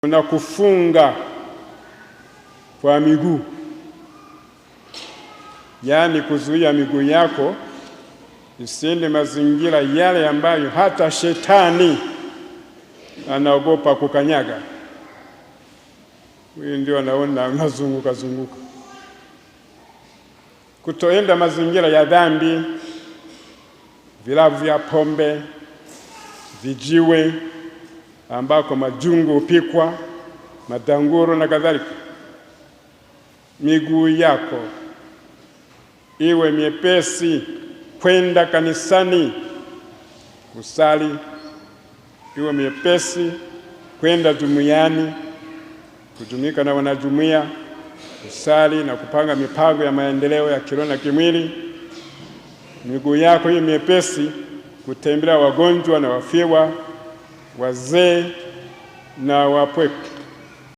Kuna kufunga kwa miguu, yaani kuzuia miguu yako isiende mazingira yale ambayo hata shetani anaogopa kukanyaga. Huyu ndio anaona unazunguka zunguka. Kutoenda mazingira ya dhambi, vilabu vya pombe, vijiwe ambako majungu hupikwa, madanguro na kadhalika. Miguu yako iwe miepesi kwenda kanisani kusali, iwe miepesi kwenda jumuiani kutumika na wanajumuiya kusali na kupanga mipango ya maendeleo ya kiroho na kimwili. Miguu yako iwe miepesi kutembelea wagonjwa na wafiwa, wazee na wapweke.